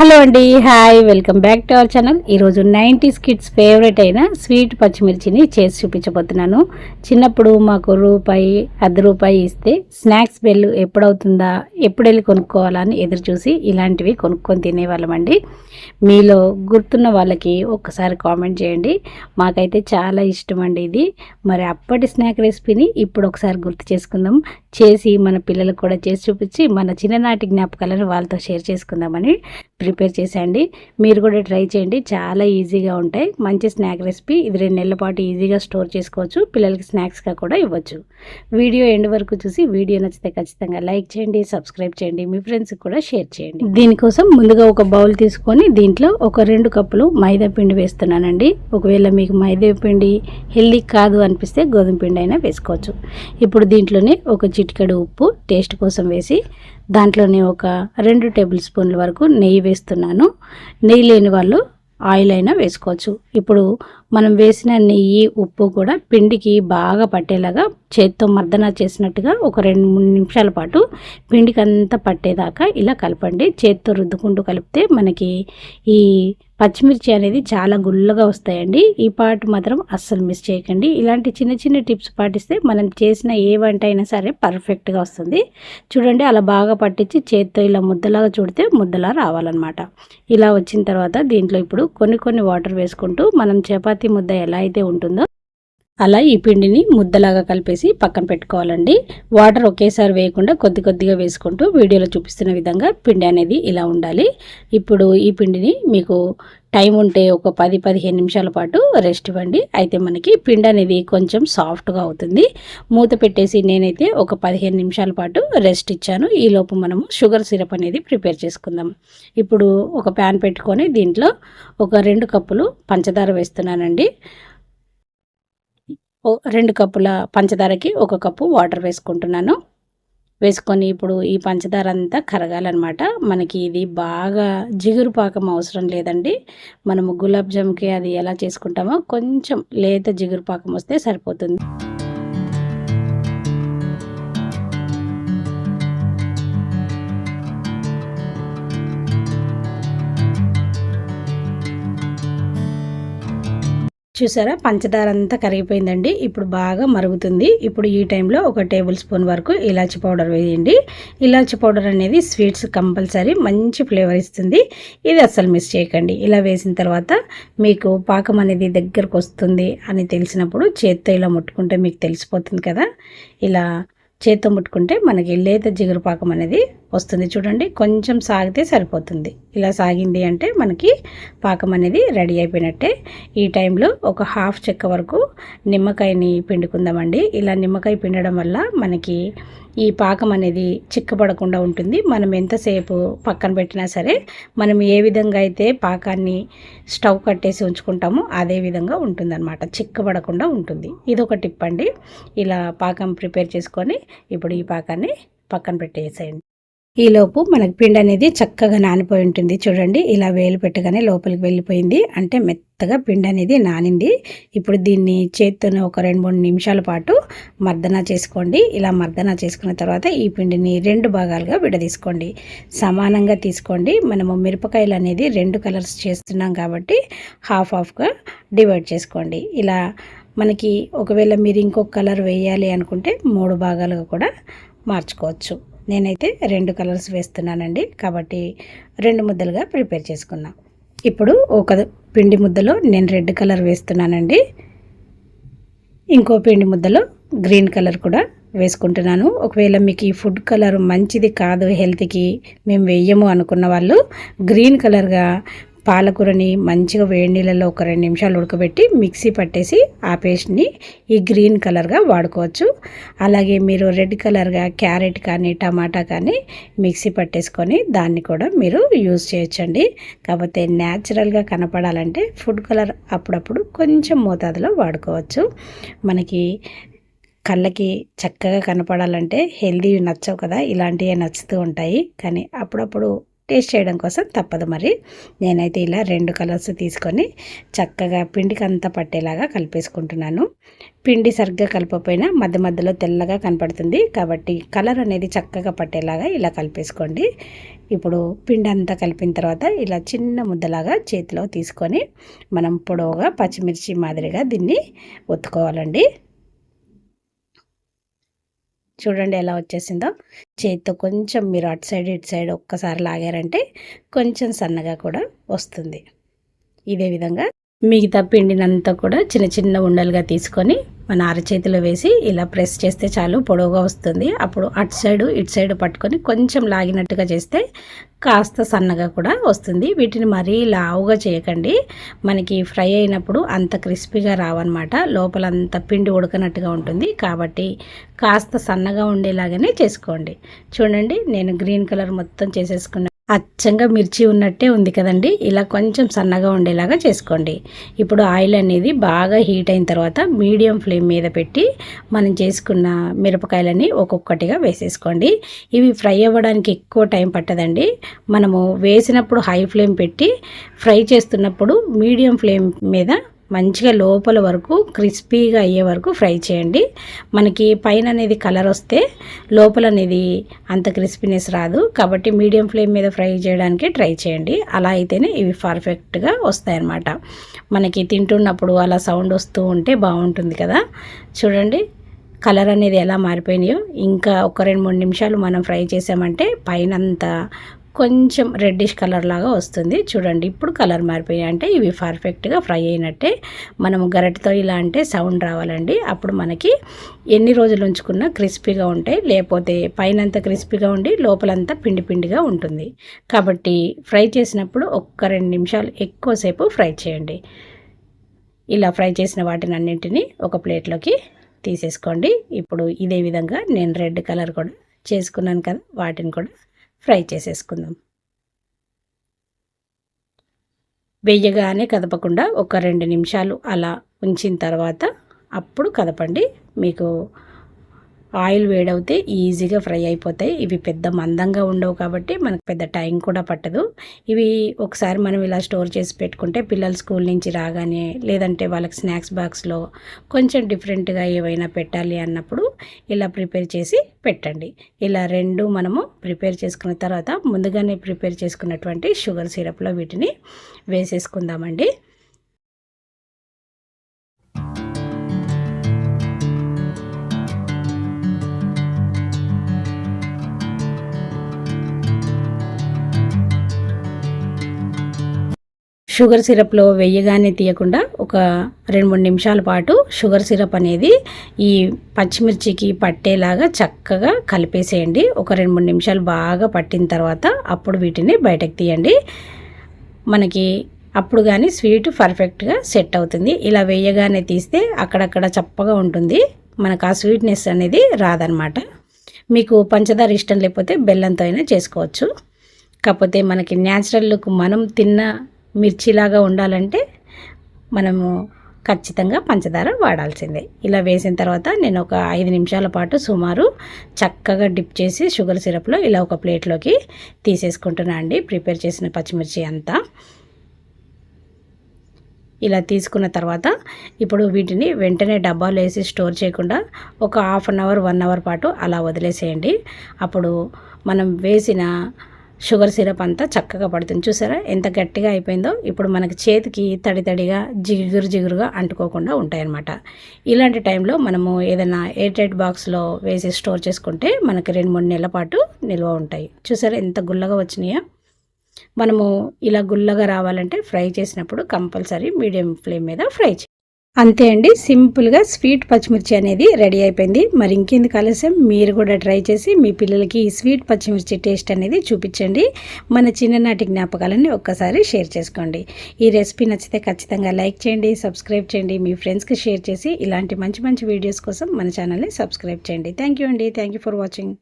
Hello అండి, hi, welcome back to our channel. ఈరోజు 90s kids favourite అయిన sweet పచ్చిమిర్చిని చేసి చూపించబోతున్నాను. చిన్నప్పుడు మాకు రూపాయి, ₹1 ఇస్తే స్నాక్స్ బెల్ ఎప్పుడవుతుందా, ఎప్పుడు వెళ్ళి కొనుక్కోవాలా అని ఎదురు చూసి ఇలాంటివి కొనుక్కొని తినేవాళ్ళమండి. మీలో గుర్తున్న వాళ్ళకి ఒక్కసారి కామెంట్ చేయండి. మాకైతే చాలా ఇష్టం అండి ఇది. మరి అప్పటి స్నాక్ రెసిపీని ఇప్పుడు ఒకసారి గుర్తు చేసుకుందాం. చేసి మన పిల్లలకు కూడా చేసి చూపించి మన చిన్ననాటి జ్ఞాపకాలను వాళ్ళతో షేర్ చేసుకుందామని ప్రిపేర్ చేసేయండి. మీరు కూడా ట్రై చేయండి, చాలా ఈజీగా ఉంటాయి. మంచి స్నాక్ రెసిపీ ఇది. 2 నెలల పాటు ఈజీగా స్టోర్ చేసుకోవచ్చు, పిల్లలకి స్నాక్స్గా కూడా ఇవ్వచ్చు. వీడియో ఎండ్ వరకు చూసి వీడియో నచ్చితే ఖచ్చితంగా లైక్ చేయండి, సబ్స్క్రైబ్ చేయండి, మీ ఫ్రెండ్స్కి కూడా షేర్ చేయండి. దీనికోసం ముందుగా ఒక బౌల్ తీసుకొని దీంట్లో ఒక 2 కప్పులు మైదా పిండి వేస్తున్నానండి. ఒకవేళ మీకు మైదా పిండి హెల్దీ కాదు అనిపిస్తే గోధుమ పిండి అయినా వేసుకోవచ్చు. ఇప్పుడు దీంట్లోనే ఒక చిటికెడు ఉప్పు టేస్ట్ కోసం వేసి దాంట్లోనే ఒక 2 టేబుల్ స్పూన్ల వరకు నెయ్యి వేస్తున్నాను. నెయ్యి లేని వాళ్ళు ఆయిల్ అయినా వేసుకోవచ్చు. ఇప్పుడు మనం వేసిన నెయ్యి, ఉప్పు కూడా పిండికి బాగా పట్టేలాగా చేత్తో మర్దన చేసినట్టుగా ఒక 2-3 నిమిషాల పాటు పిండికి అంతా పట్టేదాకా ఇలా కలపండి. చేత్తో రుద్దుకుంటూ కలిపితే మనకి ఈ పచ్చిమిర్చి అనేది చాలా గుల్లగా వస్తాయండి. ఈ పార్ట్ మాత్రం అస్సలు మిస్ చేయకండి. ఇలాంటి చిన్న చిన్న టిప్స్ పాటిస్తే మనం చేసిన ఏ వంట అయినా సరే పర్ఫెక్ట్గా వస్తుంది. చూడండి, అలా బాగా పట్టించి చేత్తో ఇలా ముద్దలాగా చూడితే ముద్దలా రావాలన్నమాట. ఇలా వచ్చిన తర్వాత దీంట్లో ఇప్పుడు కొన్ని వాటర్ వేసుకుంటూ మనం చపాతీ ముద్ద ఎలా అయితే ఉంటుందో అలా ఈ పిండిని ముద్దలాగా కలిపేసి పక్కన పెట్టుకోవాలండి. వాటర్ ఒకేసారి వేయకుండా కొద్దిగా వేసుకుంటూ వీడియోలో చూపిస్తున్న విధంగా పిండి అనేది ఇలా ఉండాలి. ఇప్పుడు ఈ పిండిని మీకు టైం ఉంటే ఒక 10-15 నిమిషాల పాటు రెస్ట్ ఇవ్వండి. అయితే మనకి పిండి అనేది కొంచెం సాఫ్ట్గా అవుతుంది. మూత పెట్టేసి నేనైతే ఒక 15 నిమిషాల పాటు రెస్ట్ ఇచ్చాను. ఈలోపు మనము షుగర్ సిరప్ అనేది ప్రిపేర్ చేసుకుందాం. ఇప్పుడు ఒక ప్యాన్ పెట్టుకొని దీంట్లో ఒక 2 కప్పులు పంచదార వేస్తున్నానండి. 2 కప్పుల పంచదారకి 1 కప్పు వాటర్ వేసుకుంటున్నాను. వేసుకొని ఇప్పుడు ఈ పంచదార అంతా కరగాలన్నమాట. మనకి ఇది బాగా జిగురు పాకం అవసరం లేదండి. మనము గులాబ్ జామ్కి అది ఎలా చేసుకుంటామో కొంచెం లేత జిగురు పాకం వస్తే సరిపోతుంది. చూసారా, పంచదార అంతా కరిగిపోయిందండి. ఇప్పుడు బాగా మరుగుతుంది. ఇప్పుడు ఈ టైంలో ఒక టేబుల్ స్పూన్ వరకు ఇలాచి పౌడర్ వేయండి. ఇలాచి పౌడర్ అనేది స్వీట్స్ కంపల్సరీ మంచి ఫ్లేవర్ ఇస్తుంది. ఇది అస్సలు మిస్ చేయకండి. ఇలా వేసిన తర్వాత మీకు పాకం అనేది దగ్గరకు వస్తుంది అని తెలిసినప్పుడు చేత్తో ఇలా ముట్టుకుంటే మీకు తెలిసిపోతుంది కదా. ఇలా చేత్తో ముట్టుకుంటే మనకి లేత జిగురు పాకం అనేది వస్తుంది. చూడండి, కొంచెం సాగితే సరిపోతుంది. ఇలా సాగింది అంటే మనకి పాకం అనేది రెడీ అయిపోయినట్టే. ఈ టైంలో ఒక హాఫ్ చెక్క వరకు నిమ్మకాయని పిండుకుందామండి. ఇలా నిమ్మకాయ పిండడం వల్ల మనకి ఈ పాకం అనేది చిక్కబడకుండా ఉంటుంది. మనం ఎంతసేపు పక్కన పెట్టినా సరే మనం ఏ విధంగా అయితే పాకాన్ని స్టవ్ కట్టేసి ఉంచుకుంటామో అదే విధంగా ఉంటుందన్నమాట, చిక్కబడకుండా ఉంటుంది. ఇదొక టిప్ అండి. ఇలా పాకం ప్రిపేర్ చేసుకొని ఇప్పుడు ఈ పాకాన్ని పక్కన పెట్టేసేయండి. ఈలోపు మనకి పిండి అనేది చక్కగా నానిపోయి ఉంటుంది. చూడండి, ఇలా వేలు పెట్టగానే లోపలికి వెళ్ళిపోయింది అంటే మెత్తగా పిండి అనేది నానింది. ఇప్పుడు దీన్ని చేత్తోనే ఒక 2-3 నిమిషాల పాటు మర్దన చేసుకోండి. ఇలా మర్దన చేసుకున్న తర్వాత ఈ పిండిని 2 భాగాలుగా విడదీసుకోండి. సమానంగా తీసుకోండి. మనము మిరపకాయలు అనేది 2 కలర్స్ చేస్తున్నాం కాబట్టి హాఫ్గా డివైడ్ చేసుకోండి. ఇలా మనకి ఒకవేళ మీరు ఇంకొక కలర్ వేయాలి అనుకుంటే 3 భాగాలుగా కూడా మార్చుకోవచ్చు. నేనైతే 2 కలర్స్ వేస్తున్నానండి కాబట్టి 2 ముద్దలుగా ప్రిపేర్ చేసుకున్నా. ఇప్పుడు ఒక పిండి ముద్దలో నేను రెడ్ కలర్ వేస్తున్నానండి. ఇంకో పిండి ముద్దలో గ్రీన్ కలర్ కూడా వేసుకుంటున్నాను. ఒకవేళ మీకు ఈ ఫుడ్ కలర్ మంచిది కాదు, హెల్త్కి మేము వేయము అనుకున్న వాళ్ళు గ్రీన్ కలర్గా పాలకూరని మంచిగా వేడి నీళ్ళలో ఒక 2 నిమిషాలు ఉడకబెట్టి మిక్సీ పట్టేసి ఆ పేస్ట్ని ఈ గ్రీన్ కలర్గా వాడుకోవచ్చు. అలాగే మీరు రెడ్ కలర్గా క్యారెట్ కానీ టమాటా కానీ మిక్సీ పట్టేసుకొని దాన్ని కూడా మీరు యూజ్ చేయొచ్చండి. కాకపోతే న్యాచురల్గా కనపడాలంటే ఫుడ్ కలర్ అప్పుడప్పుడు కొంచెం మోతాదులో వాడుకోవచ్చు. మనకి కళ్ళకి చక్కగా కనపడాలంటే హెల్దీ నచ్చవు కదా, ఇలాంటివే నచ్చుతూ ఉంటాయి. కానీ అప్పుడప్పుడు టేస్ట్ చేయడం కోసం తప్పదు. మరి నేనైతే ఇలా 2 కలర్స్ తీసుకొని చక్కగా పిండికి అంతా పట్టేలాగా కలిపేసుకుంటున్నాను. పిండి సరిగ్గా కలపకపోయినా మధ్య మధ్యలో తెల్లగా కనపడుతుంది కాబట్టి కలర్ అనేది చక్కగా పట్టేలాగా ఇలా కలిపేసుకోండి. ఇప్పుడు పిండి అంతా కలిపిన తర్వాత ఇలా చిన్న ముద్దలాగా చేతిలో తీసుకొని మనం పొడవుగా పచ్చిమిర్చి మాదిరిగా దీన్ని ఒత్తుకోవాలండి. చూడండి ఎలా వచ్చేసిందో. చేతితో కొంచెం మీరు అటు సైడ్ ఇటు సైడ్ ఒక్కసారి లాగారంటే కొంచెం సన్నగా కూడా వస్తుంది. ఇదే విధంగా మిగతా పిండినంతా కూడా చిన్న చిన్న ఉండలుగా తీసుకొని మన అరచేతిలో వేసి ఇలా ప్రెస్ చేస్తే చాలు, పొడవుగా వస్తుంది. అప్పుడు అటు సైడు ఇటు సైడు పట్టుకొని కొంచెం లాగినట్టుగా చేస్తే కాస్త సన్నగా కూడా వస్తుంది. వీటిని మరీ లావుగా చేయకండి, మనకి ఫ్రై అయినప్పుడు అంత క్రిస్పీగా రావన్నమాట. లోపలంతా పిండి ఉడకనట్టుగా ఉంటుంది కాబట్టి కాస్త సన్నగా ఉండేలాగానే చేసుకోండి. చూడండి నేను గ్రీన్ కలర్ మొత్తం చేసేసుకున్నాను. అచ్చంగా మిర్చి ఉన్నట్టే ఉంది కదండి. ఇలా కొంచెం సన్నగా ఉండేలాగా చేసుకోండి. ఇప్పుడు ఆయిల్ అనేది బాగా హీట్ అయిన తర్వాత మీడియం ఫ్లేమ్ మీద పెట్టి మనం చేసుకున్న మిరపకాయలని ఒక్కొక్కటిగా వేసేసుకోండి. ఇవి ఫ్రై అవ్వడానికి ఎక్కువ టైం పట్టదండి. మనము వేసినప్పుడు హై ఫ్లేమ్ పెట్టి ఫ్రై చేస్తున్నప్పుడు మీడియం ఫ్లేమ్ మీద మంచిగా లోపల వరకు క్రిస్పీగా అయ్యే వరకు ఫ్రై చేయండి. మనకి పైన అనేది కలర్ వస్తే లోపల అనేది అంత క్రిస్పీనెస్ రాదు కాబట్టి మీడియం ఫ్లేమ్ మీద ఫ్రై చేయడానికి ట్రై చేయండి. అలా అయితేనే ఇవి పర్ఫెక్ట్గా వస్తాయన్నమాట. మనకి తింటున్నప్పుడు అలా సౌండ్ వస్తూ ఉంటే బాగుంటుంది కదా. చూడండి కలర్ అనేది ఎలా మారిపోయినాయో. ఇంకా ఒక 2-3 నిమిషాలు మనం ఫ్రై చేసామంటే పైనంతా కొంచెం రెడ్డిష్ కలర్ లాగా వస్తుంది. చూడండి ఇప్పుడు కలర్ మారిపోయాయి అంటే ఇవి పర్ఫెక్ట్గా ఫ్రై అయినట్టే. మనము గరిటెతో ఇలా అంటే సౌండ్ రావాలండి. అప్పుడు మనకి ఎన్ని రోజులు ఉంచుకున్నా క్రిస్పీగా ఉంటాయి. లేకపోతే పైనంతా క్రిస్పీగా ఉండి లోపలంతా పిండి పిండిగా ఉంటుంది. కాబట్టి ఫ్రై చేసినప్పుడు ఒక్క 2 నిమిషాలు ఎక్కువసేపు ఫ్రై చేయండి. ఇలా ఫ్రై చేసిన వాటిని అన్నింటినీ ఒక ప్లేట్లోకి తీసేసుకోండి. ఇప్పుడు ఇదే విధంగా నేను రెడ్ కలర్ కూడా చేసుకున్నాను కదా, వాటిని కూడా ఫ్రై చేసేసుకుందాం. వేయగానే కదపకుండా ఒక 2 నిమిషాలు అలా ఉంచిన తర్వాత అప్పుడు కదపండి. మీకు ఆయిల్ వేడవుతే ఈజీగా ఫ్రై అయిపోతాయి. ఇవి పెద్ద మందంగా ఉండవు కాబట్టి మనకు పెద్ద టైం కూడా పట్టదు. ఇవి ఒకసారి మనం ఇలా స్టోర్ చేసి పెట్టుకుంటే పిల్లలు స్కూల్ నుంచి రాగానే లేదంటే వాళ్ళకి స్నాక్స్ బాక్స్లో కొంచెం డిఫరెంట్గా ఏవైనా పెట్టాలి అన్నప్పుడు ఇలా ప్రిపేర్ చేసి పెట్టండి. ఇలా 2 మనము ప్రిపేర్ చేసుకున్న తర్వాత ముందుగానే ప్రిపేర్ చేసుకున్నటువంటి షుగర్ సిరప్లో వీటిని వేసేసుకుందామండి. షుగర్ సిరప్లో వేయగానే తీయకుండా ఒక 2-3 నిమిషాల పాటు షుగర్ సిరప్ అనేది ఈ పచ్చిమిర్చికి పట్టేలాగా చక్కగా కలిపేసేయండి. ఒక 2-3 నిమిషాలు బాగా పట్టిన తర్వాత అప్పుడు వీటిని బయటకు తీయండి. మనకి అప్పుడు కానీ స్వీట్ పర్ఫెక్ట్గా సెట్ అవుతుంది. ఇలా వేయగానే తీస్తే అక్కడక్కడ చప్పగా ఉంటుంది, మనకు ఆ స్వీట్నెస్ అనేది రాదనమాట. మీకు పంచదార ఇష్టం లేకపోతే బెల్లంతో అయినా చేసుకోవచ్చు. కాకపోతే మనకి న్యాచురల్ లుక్ మనం తిన్న మిర్చిలాగా ఉండాలంటే మనము ఖచ్చితంగా పంచదార వాడాల్సిందే. ఇలా వేసిన తర్వాత నేను ఒక 5 నిమిషాల పాటు సుమారు చక్కగా డిప్ చేసి షుగర్ సిరప్లో ఇలా ఒక ప్లేట్లోకి తీసేసుకుంటున్నా అండి. ప్రిపేర్ చేసిన పచ్చిమిర్చి అంతా ఇలా తీసుకున్న తర్వాత ఇప్పుడు వీటిని వెంటనే డబ్బాలో వేసి స్టోర్ చేయకుండా ఒక ½ అన్ అవర్ 1 అవర్ పాటు అలా వదిలేసేయండి. అప్పుడు మనం వేసిన షుగర్ సిరప్ అంతా చక్కగా పడుతుంది. చూసారా ఎంత గట్టిగా అయిపోయిందో. ఇప్పుడు మనకి చేతికి తడి తడిగా జిగురుగా అంటుకోకుండా ఉంటాయన్నమాట. ఇలాంటి టైంలో మనము ఏదైనా ఎయిర్ టైట్ బాక్స్లో వేసి స్టోర్ చేసుకుంటే మనకి 2-3 నెలల పాటు నిల్వ ఉంటాయి. చూసారా ఎంత గుల్లగా వచ్చినాయో. మనము ఇలా గుల్లగా రావాలంటే ఫ్రై చేసినప్పుడు కంపల్సరీ మీడియం ఫ్లేమ్ మీద ఫ్రై చేయాలి. అంతే అండి, సింపుల్గా స్వీట్ పచ్చిమిర్చి అనేది రెడీ అయిపోయింది. మరి ఇంకెందుకు ఆలస్యం, మీరు కూడా ట్రై చేసి మీ పిల్లలకి ఈ స్వీట్ పచ్చిమిర్చి టేస్ట్ అనేది చూపించండి. మన చిన్ననాటి జ్ఞాపకాలని ఒక్కసారి షేర్ చేసుకోండి. ఈ రెసిపీ నచ్చితే ఖచ్చితంగా లైక్ చేయండి, సబ్స్క్రైబ్ చేయండి, మీ ఫ్రెండ్స్కి షేర్ చేసి ఇలాంటి మంచి మంచి వీడియోస్ కోసం మన ఛానల్ని సబ్స్క్రైబ్ చేయండి. థ్యాంక్ యూ అండి. Thank you for watching.